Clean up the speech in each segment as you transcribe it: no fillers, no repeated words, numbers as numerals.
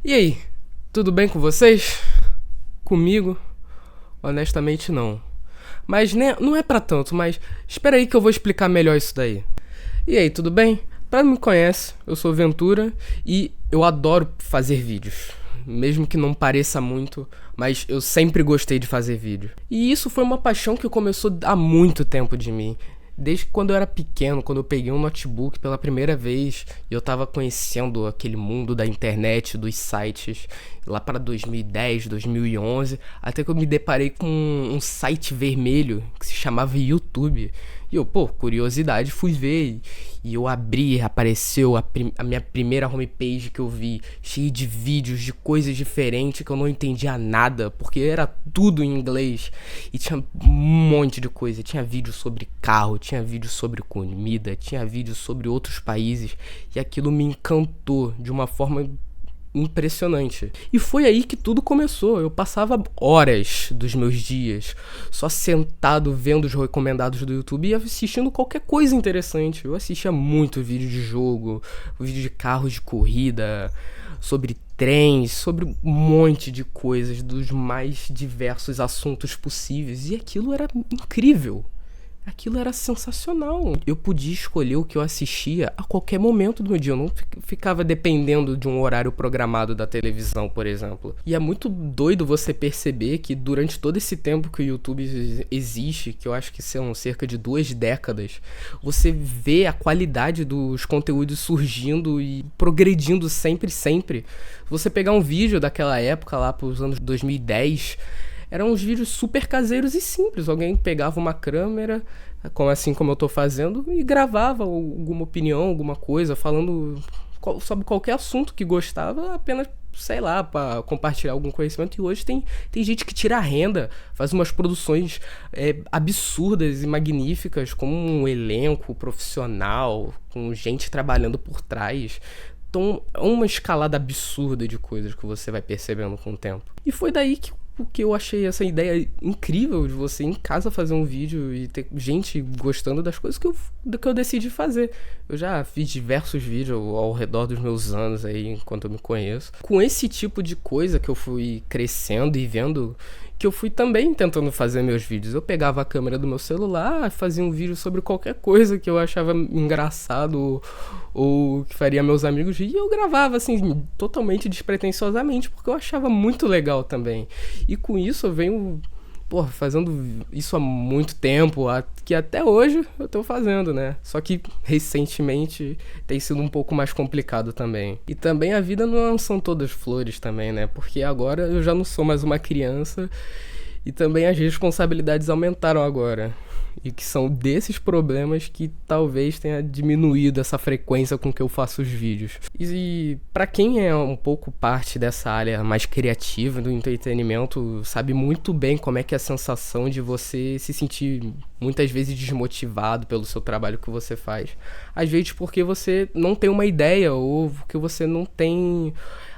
E aí, tudo bem com vocês? Comigo? Honestamente não. Mas né, não é pra tanto, mas espera aí que eu vou explicar melhor isso daí. E aí, tudo bem? Pra quem me conhece, eu sou Ventura e eu adoro fazer vídeos. Mesmo que não pareça muito, mas eu sempre gostei de fazer vídeo. E isso foi uma paixão que começou há muito tempo de mim. Desde quando eu era pequeno, quando eu peguei um notebook pela primeira vez e eu tava conhecendo aquele mundo da internet, dos sites, lá para 2010, 2011, até que eu me deparei com um site vermelho que se chamava YouTube. E eu, pô, curiosidade, fui ver e eu abri, apareceu a minha primeira homepage que eu vi, cheia de vídeos, de coisas diferentes que eu não entendia nada, porque era tudo em inglês. E tinha um monte de coisa, tinha vídeo sobre carro, tinha vídeo sobre comida, tinha vídeo sobre outros países. E aquilo me encantou de uma forma impressionante. E foi aí que tudo começou. Eu passava horas dos meus dias só sentado vendo os recomendados do YouTube e assistindo qualquer coisa interessante. Eu assistia muito vídeo de jogo, vídeo de carros de corrida, sobre trens, sobre um monte de coisas, dos mais diversos assuntos possíveis. E aquilo era incrível. Aquilo era sensacional. Eu podia escolher o que eu assistia a qualquer momento do meu dia. Eu não ficava dependendo de um horário programado da televisão, por exemplo. E é muito doido você perceber que durante todo esse tempo que o YouTube existe, que eu acho que são cerca de 2 décadas, você vê a qualidade dos conteúdos surgindo e progredindo sempre, sempre. Você pegar um vídeo daquela época lá pros anos 2010, eram uns vídeos super caseiros e simples. Alguém pegava uma câmera, assim como eu tô fazendo, e gravava alguma opinião, alguma coisa, falando sobre qualquer assunto que gostava, apenas, sei lá, para compartilhar algum conhecimento. E hoje tem gente que tira renda, faz umas produções absurdas e magníficas, com um elenco profissional, com gente trabalhando por trás. Então, é uma escalada absurda de coisas que você vai percebendo com o tempo. E foi daí que eu achei essa ideia incrível de você em casa fazer um vídeo e ter gente gostando das coisas que eu decidi fazer. Eu já fiz diversos vídeos ao redor dos meus anos aí, enquanto eu me conheço. Com esse tipo de coisa que eu fui crescendo e vendo, que eu fui também tentando fazer meus vídeos. Eu pegava a câmera do meu celular, fazia um vídeo sobre qualquer coisa que eu achava engraçado ou que faria meus amigos rir, e eu gravava assim, totalmente despretensiosamente, porque eu achava muito legal também. E com isso eu venho, porra, fazendo isso há muito tempo, que até hoje eu tô fazendo, né? Só que recentemente tem sido um pouco mais complicado também. E também a vida não são todas flores também, né? Porque agora eu já não sou mais uma criança e também as responsabilidades aumentaram agora. E que são desses problemas que talvez tenha diminuído essa frequência com que eu faço os vídeos. E para quem é um pouco parte dessa área mais criativa do entretenimento, sabe muito bem como é que é a sensação de você se sentir muitas vezes desmotivado pelo seu trabalho que você faz. Às vezes porque você não tem uma ideia ou porque você não tem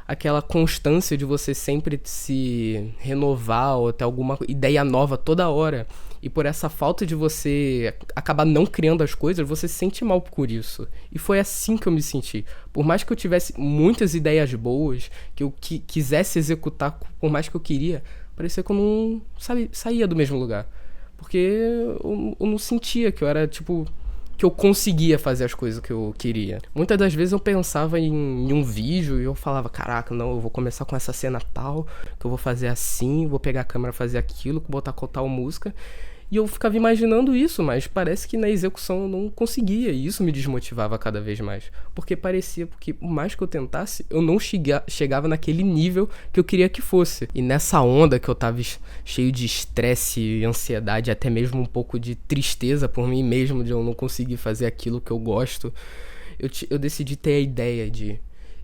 aquela constância de você sempre se renovar ou ter alguma ideia nova toda hora. E por essa falta de você acabar não criando as coisas, você se sente mal por isso. E foi assim que eu me senti. Por mais que eu tivesse muitas ideias boas, que eu quisesse executar por mais que eu queria, parecia que eu não saía do mesmo lugar. Porque eu não sentia que eu era, tipo, que eu conseguia fazer as coisas que eu queria. Muitas das vezes eu pensava em um vídeo e eu falava, caraca, não, eu vou começar com essa cena tal, que eu vou fazer assim, vou pegar a câmera, fazer aquilo, botar tal música. E eu ficava imaginando isso, mas parece que na execução eu não conseguia, e isso me desmotivava cada vez mais. Porque parecia que, por mais que eu tentasse, eu não chegava naquele nível que eu queria que fosse. E nessa onda que eu tava cheio de estresse, ansiedade, até mesmo um pouco de tristeza por mim mesmo, de eu não conseguir fazer aquilo que eu gosto, eu decidi ter a ideia de...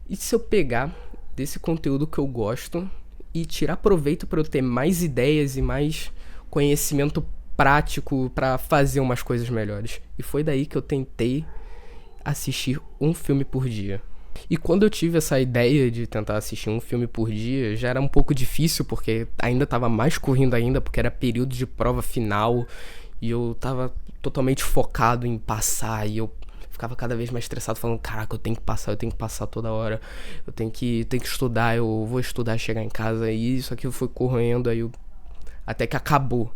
E se eu pegar desse conteúdo que eu gosto e tirar proveito para eu ter mais ideias e mais conhecimento prático para fazer umas coisas melhores. E foi daí que eu tentei assistir um filme por dia. E quando eu tive essa ideia de tentar assistir um filme por dia, já era um pouco difícil, porque ainda estava mais correndo ainda, porque era período de prova final, e eu estava totalmente focado em passar, e eu ficava cada vez mais estressado, falando, caraca, eu tenho que passar toda hora, eu tenho que estudar, eu vou estudar, chegar em casa, e isso aqui foi correndo, até que acabou.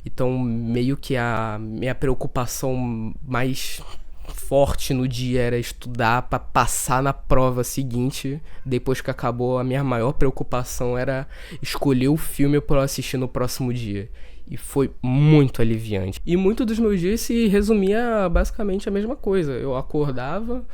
Então, meio que a minha preocupação mais forte no dia era estudar pra passar na prova seguinte. Depois que acabou, a minha maior preocupação era escolher o filme pra eu assistir no próximo dia. E foi muito aliviante. E muito dos meus dias se resumia basicamente a mesma coisa. Eu acordava,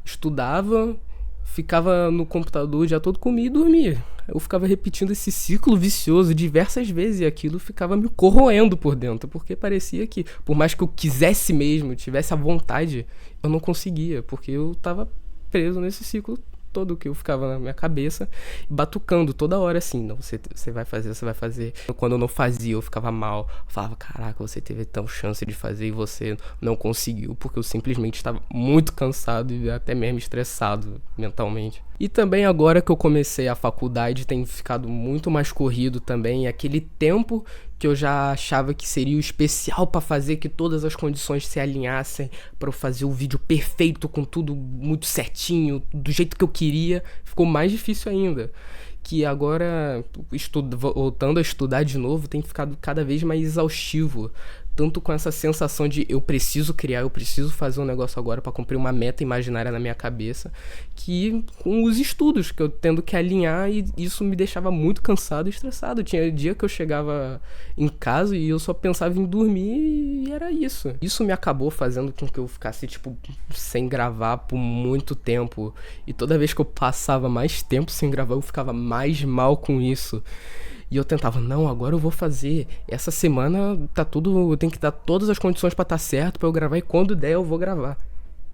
estudava, ficava no computador o dia todo, comia e dormia. Eu ficava repetindo esse ciclo vicioso diversas vezes e aquilo ficava me corroendo por dentro, porque parecia que, por mais que eu quisesse mesmo, tivesse a vontade, eu não conseguia, porque eu tava preso nesse ciclo todo que eu ficava na minha cabeça, batucando toda hora assim, não, você vai fazer. Quando eu não fazia, eu ficava mal, eu falava, caraca, você teve tão chance de fazer e você não conseguiu, porque eu simplesmente estava muito cansado e até mesmo estressado mentalmente. E também agora que eu comecei a faculdade tem ficado muito mais corrido também, aquele tempo que eu já achava que seria o especial pra fazer, que todas as condições se alinhassem pra eu fazer o vídeo perfeito, com tudo muito certinho, do jeito que eu queria, ficou mais difícil ainda. Que agora, voltando a estudar de novo, tem ficado cada vez mais exaustivo. Tanto com essa sensação de eu preciso criar, eu preciso fazer um negócio agora pra cumprir uma meta imaginária na minha cabeça, que com os estudos que eu tendo que alinhar, e isso me deixava muito cansado e estressado. Tinha dia que eu chegava em casa e eu só pensava em dormir e era isso. Isso me acabou fazendo com que eu ficasse, tipo, sem gravar por muito tempo. E toda vez que eu passava mais tempo sem gravar, eu ficava mais mal com isso. E eu tentava, não, agora eu vou fazer. Essa semana tá tudo, eu tenho que dar todas as condições pra tá certo, pra eu gravar, e quando der eu vou gravar.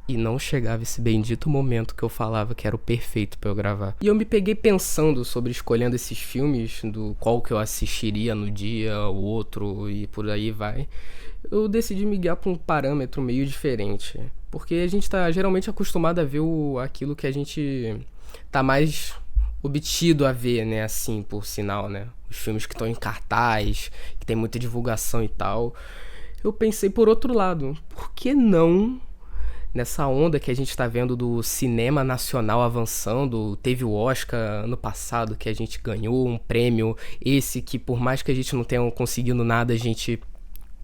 E não chegava esse bendito momento que eu falava que era o perfeito pra eu gravar. E eu me peguei pensando sobre escolhendo esses filmes, do qual que eu assistiria no dia, o outro e por aí vai. Eu decidi me guiar pra um parâmetro meio diferente. Porque a gente tá geralmente acostumado a ver aquilo que a gente tá mais obtido a ver, né, assim, por sinal, né, os filmes que estão em cartaz, que tem muita divulgação e tal. Eu pensei por outro lado, por que não, nessa onda que a gente tá vendo do cinema nacional avançando, teve o Oscar ano passado que a gente ganhou um prêmio, esse que por mais que a gente não tenha conseguido nada, a gente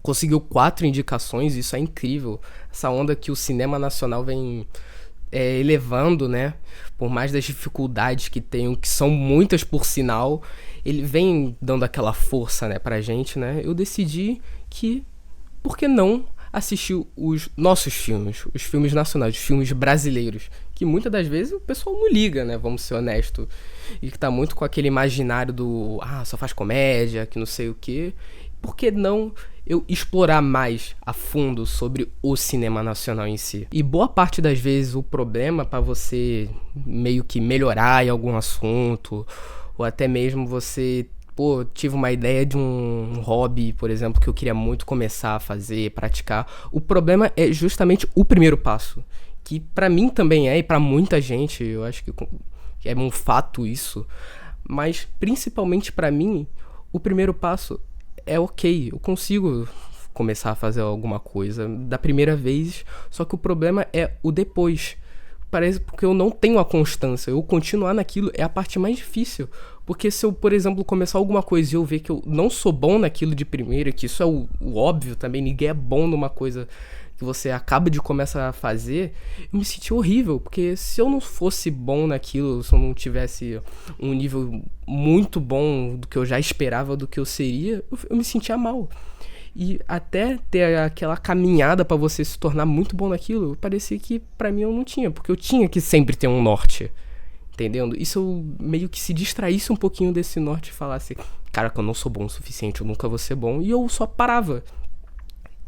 conseguiu 4 indicações, isso é incrível, essa onda que o cinema nacional vem elevando, né? Por mais das dificuldades que tem, que são muitas por sinal, ele vem dando aquela força, né, pra gente, né? Eu decidi que, por que não assistir os nossos filmes, os filmes nacionais, os filmes brasileiros, que muitas das vezes o pessoal não liga, né? Vamos ser honestos. E que tá muito com aquele imaginário do, só faz comédia, que não sei o quê. Por que não eu explorar mais a fundo sobre o cinema nacional em si? E boa parte das vezes o problema para você meio que melhorar em algum assunto, ou até mesmo você, tive uma ideia de um hobby, por exemplo, que eu queria muito começar a fazer, praticar. O problema é justamente o primeiro passo, que pra mim também e pra muita gente, eu acho que é um fato isso, mas principalmente pra mim, o primeiro passo é ok, eu consigo começar a fazer alguma coisa da primeira vez, só que o problema é o depois. Parece porque eu não tenho a constância, eu continuar naquilo é a parte mais difícil. Porque se eu, por exemplo, começar alguma coisa e eu ver que eu não sou bom naquilo de primeira, que isso é o óbvio também, ninguém é bom numa coisa que você acaba de começar a fazer, eu me senti horrível, porque se eu não fosse bom naquilo, se eu não tivesse um nível muito bom do que eu já esperava do que eu seria, eu me sentia mal. E até ter aquela caminhada pra você se tornar muito bom naquilo, parecia que pra mim eu não tinha, porque eu tinha que sempre ter um norte, entendendo? E se eu meio que se distraísse um pouquinho desse norte e falasse, cara, que eu não sou bom o suficiente, eu nunca vou ser bom, e eu só parava.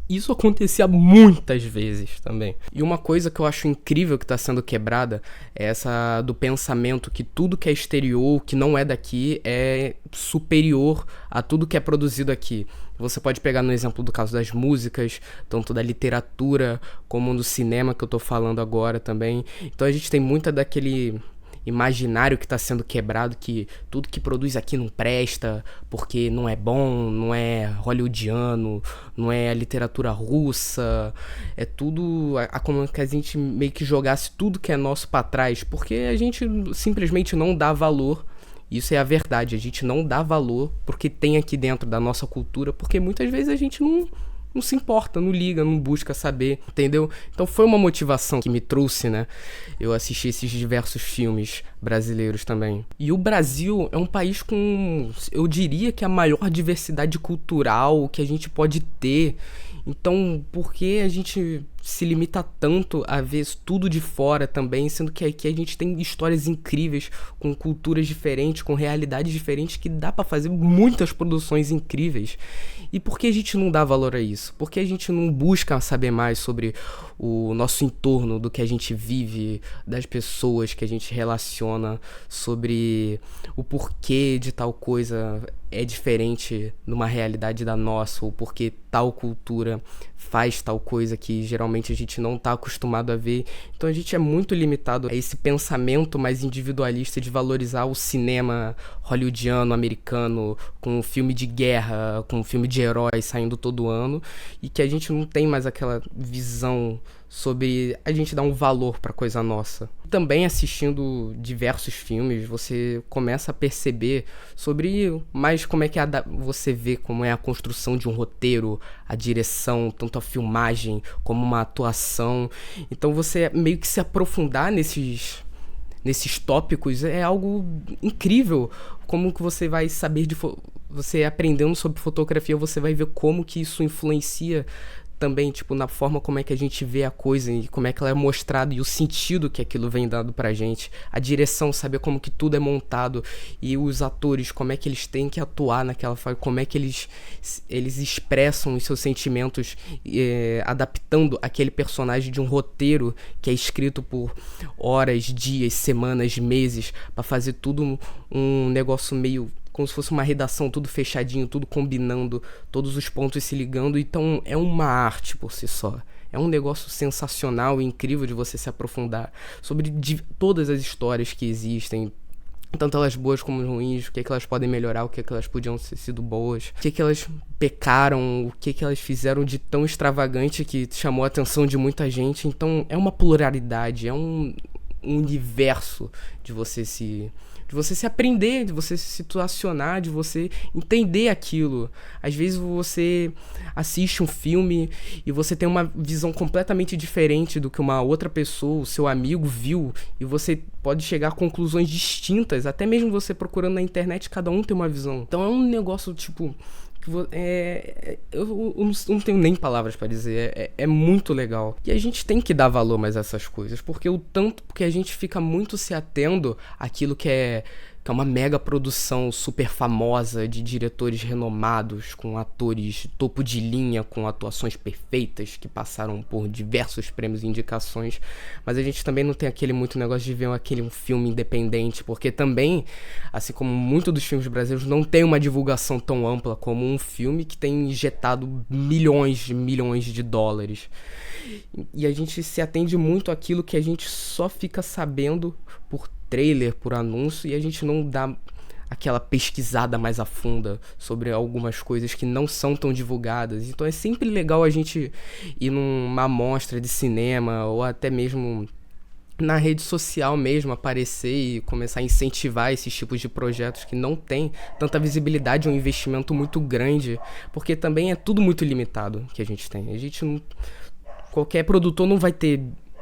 Isso acontecia muitas vezes também. E uma coisa que eu acho incrível que está sendo quebrada é essa do pensamento que tudo que é exterior, que não é daqui, é superior a tudo que é produzido aqui. Você pode pegar no exemplo do caso das músicas, tanto da literatura como do cinema que eu tô falando agora também. Então a gente tem muita daquele imaginário que está sendo quebrado, que tudo que produz aqui não presta, porque não é bom, não é hollywoodiano, não é a literatura russa, é tudo como que a gente meio que jogasse tudo que é nosso para trás, porque a gente simplesmente não dá valor. Isso é a verdade, a gente não dá valor porque tem aqui dentro da nossa cultura, porque muitas vezes a gente não se importa, não liga, não busca saber, entendeu? Então foi uma motivação que me trouxe, né? Eu assisti esses diversos filmes brasileiros também. E o Brasil é um país com, eu diria que a maior diversidade cultural que a gente pode ter. Então, por que a gente se limita tanto a ver tudo de fora também, sendo que aqui a gente tem histórias incríveis, com culturas diferentes, com realidades diferentes, que dá pra fazer muitas produções incríveis. E por que a gente não dá valor a isso? Por que a gente não busca saber mais sobre o nosso entorno, do que a gente vive, das pessoas que a gente relaciona, sobre o porquê de tal coisa é diferente numa realidade da nossa, ou porque tal cultura faz tal coisa que geralmente a gente não está acostumado a ver. Então a gente é muito limitado a esse pensamento mais individualista de valorizar o cinema hollywoodiano, americano, com filme de guerra, com filme de heróis saindo todo ano, e que a gente não tem mais aquela visão sobre a gente dar um valor pra coisa nossa. Também assistindo diversos filmes, você começa a perceber sobre mais como é que você vê como é a construção de um roteiro, a direção, tanto a filmagem como uma atuação. Então você meio que se aprofundar nesses tópicos é algo incrível. Como que você vai saber você aprendendo sobre fotografia, você vai ver como que isso influencia também, tipo, na forma como é que a gente vê a coisa e como é que ela é mostrada e o sentido que aquilo vem dado pra gente. A direção, saber como que tudo é montado e os atores, como é que eles têm que atuar naquela forma, como é que eles expressam os seus sentimentos, adaptando aquele personagem de um roteiro que é escrito por horas, dias, semanas, meses, pra fazer tudo um negócio meio como se fosse uma redação, tudo fechadinho, tudo combinando, todos os pontos se ligando. Então é uma arte por si só. É um negócio sensacional e incrível de você se aprofundar sobre todas as histórias que existem, tanto elas boas como ruins, o que elas podem melhorar, o que elas podiam ter sido boas, o que elas pecaram, o que elas fizeram de tão extravagante que chamou a atenção de muita gente. Então é uma pluralidade, é um universo de você se aprender, de você se situacionar, de você entender aquilo. Às vezes você assiste um filme e você tem uma visão completamente diferente do que uma outra pessoa, o seu amigo, viu, e você pode chegar a conclusões distintas, até mesmo você procurando na internet, cada um tem uma visão. Então é um negócio, tipo, eu não tenho nem palavras pra dizer, é muito legal. E a gente tem que dar valor mais a essas coisas, porque a gente fica muito se atendo àquilo que é uma mega produção super famosa de diretores renomados, com atores topo de linha, com atuações perfeitas, que passaram por diversos prêmios e indicações, mas a gente também não tem aquele muito negócio de ver um filme independente, porque também, assim como muitos dos filmes brasileiros, não tem uma divulgação tão ampla como um filme que tem injetado milhões de dólares. E a gente se atende muito àquilo que a gente só fica sabendo por trailer, por anúncio, e a gente não dá aquela pesquisada mais a funda sobre algumas coisas que não são tão divulgadas. Então é sempre legal a gente ir numa mostra de cinema, ou até mesmo na rede social mesmo, aparecer e começar a incentivar esses tipos de projetos que não tem tanta visibilidade, um investimento muito grande, porque também é tudo muito limitado que a gente tem. A gente não... Qualquer produtor não vai ter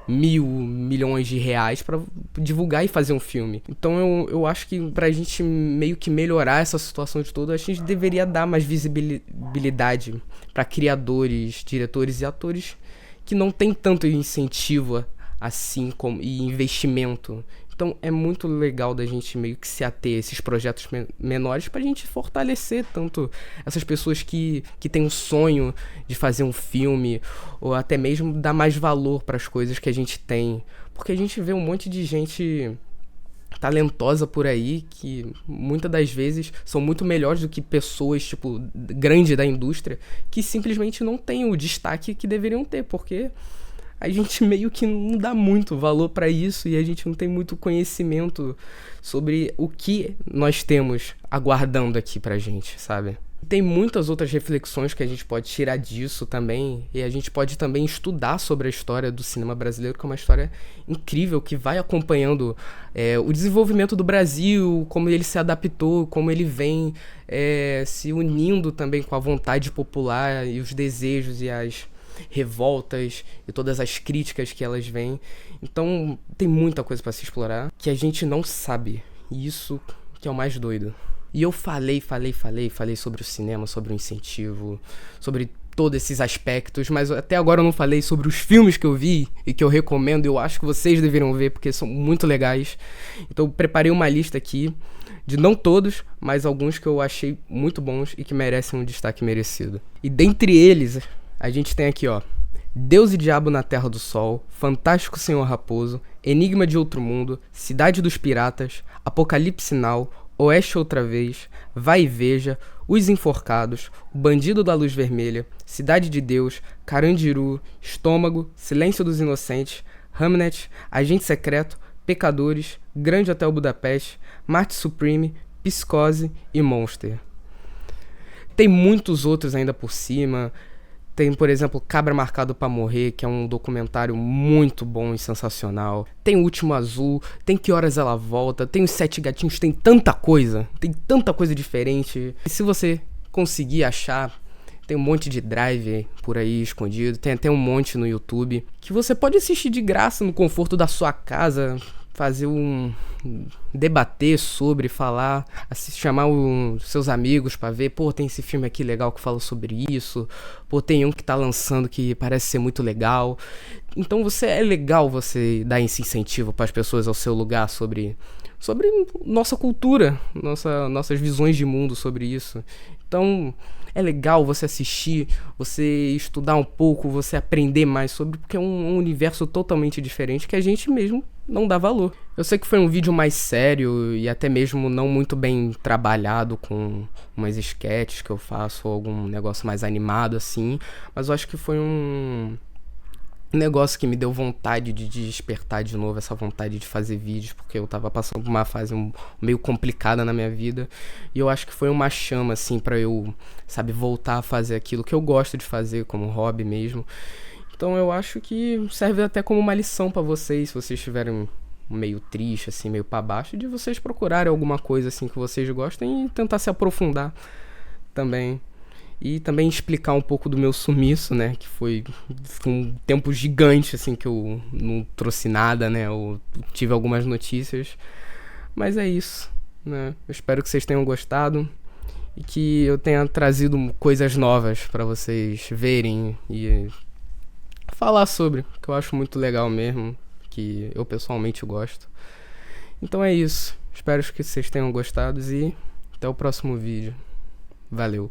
1.000 milhões de reais pra divulgar e fazer um filme. Então eu acho que pra gente meio que melhorar essa situação de toda, a gente deveria dar mais visibilidade pra criadores, diretores e atores que não tem tanto incentivo assim como e investimento. Então é muito legal da gente meio que se ater a esses projetos menores pra gente fortalecer tanto essas pessoas que têm um sonho de fazer um filme, ou até mesmo dar mais valor para as coisas que a gente tem. Porque a gente vê um monte de gente talentosa por aí que muitas das vezes são muito melhores do que pessoas tipo grandes da indústria, que simplesmente não têm o destaque que deveriam ter, porque a gente meio que não dá muito valor pra isso e a gente não tem muito conhecimento sobre o que nós temos aguardando aqui pra gente, sabe? Tem muitas outras reflexões que a gente pode tirar disso também, e a gente pode também estudar sobre a história do cinema brasileiro, que é uma história incrível, que vai acompanhando o desenvolvimento do Brasil, como ele se adaptou, como ele vem se unindo também com a vontade popular e os desejos e as revoltas e todas as críticas que elas vêm. Então tem muita coisa para se explorar que a gente não sabe, e isso que é o mais doido. E eu falei sobre o cinema, sobre o incentivo, sobre todos esses aspectos, mas até agora eu não falei sobre os filmes que eu vi e que eu recomendo, eu acho que vocês deveriam ver porque são muito legais. Então eu preparei uma lista aqui de não todos, mas alguns que eu achei muito bons e que merecem um destaque merecido. E dentre eles, a gente tem aqui, ó, Deus e Diabo na Terra do Sol, Fantástico Senhor Raposo, Enigma de Outro Mundo, Cidade dos Piratas, Apocalipse Now, Oeste Outra Vez, Vai e Veja, Os Enforcados, O Bandido da Luz Vermelha, Cidade de Deus, Carandiru, Estômago, Silêncio dos Inocentes, Hamnet, Agente Secreto, Pecadores, Grande Hotel Budapeste, Marte Supreme, Psicose e Monster. Tem muitos outros ainda por cima. Tem, por exemplo, Cabra Marcado pra Morrer, que é um documentário muito bom e sensacional. Tem O Último Azul, tem Que Horas Ela Volta, tem Os Sete Gatinhos, tem tanta coisa diferente. E se você conseguir achar, tem um monte de drive por aí escondido, tem até um monte no YouTube, que você pode assistir de graça no conforto da sua casa, fazer debater sobre, falar, chamar os seus amigos pra ver, pô, tem esse filme aqui legal que fala sobre isso, pô, tem um que tá lançando que parece ser muito legal. Então é legal você dar esse incentivo pras pessoas ao seu lugar sobre nossa cultura, nossas visões de mundo sobre isso. Então é legal você assistir, você estudar um pouco, você aprender mais sobre, porque é um universo totalmente diferente que a gente mesmo não dá valor. Eu sei que foi um vídeo mais sério e até mesmo não muito bem trabalhado, com umas sketches que eu faço, ou algum negócio mais animado assim, mas eu acho que foi um negócio que me deu vontade de despertar de novo essa vontade de fazer vídeos, porque eu tava passando por uma fase meio complicada na minha vida, e eu acho que foi uma chama assim pra eu, sabe, voltar a fazer aquilo que eu gosto de fazer como hobby mesmo. Então eu acho que serve até como uma lição pra vocês, se vocês estiverem meio triste assim, meio pra baixo, de vocês procurarem alguma coisa assim que vocês gostem e tentar se aprofundar também. E também explicar um pouco do meu sumiço, né? Que foi um tempo gigante, assim, que eu não trouxe nada, né? Eu tive algumas notícias. Mas é isso, né? Eu espero que vocês tenham gostado e que eu tenha trazido coisas novas pra vocês verem e falar sobre, que eu acho muito legal mesmo, que eu pessoalmente gosto. Então é isso. Espero que vocês tenham gostado e até o próximo vídeo. Valeu!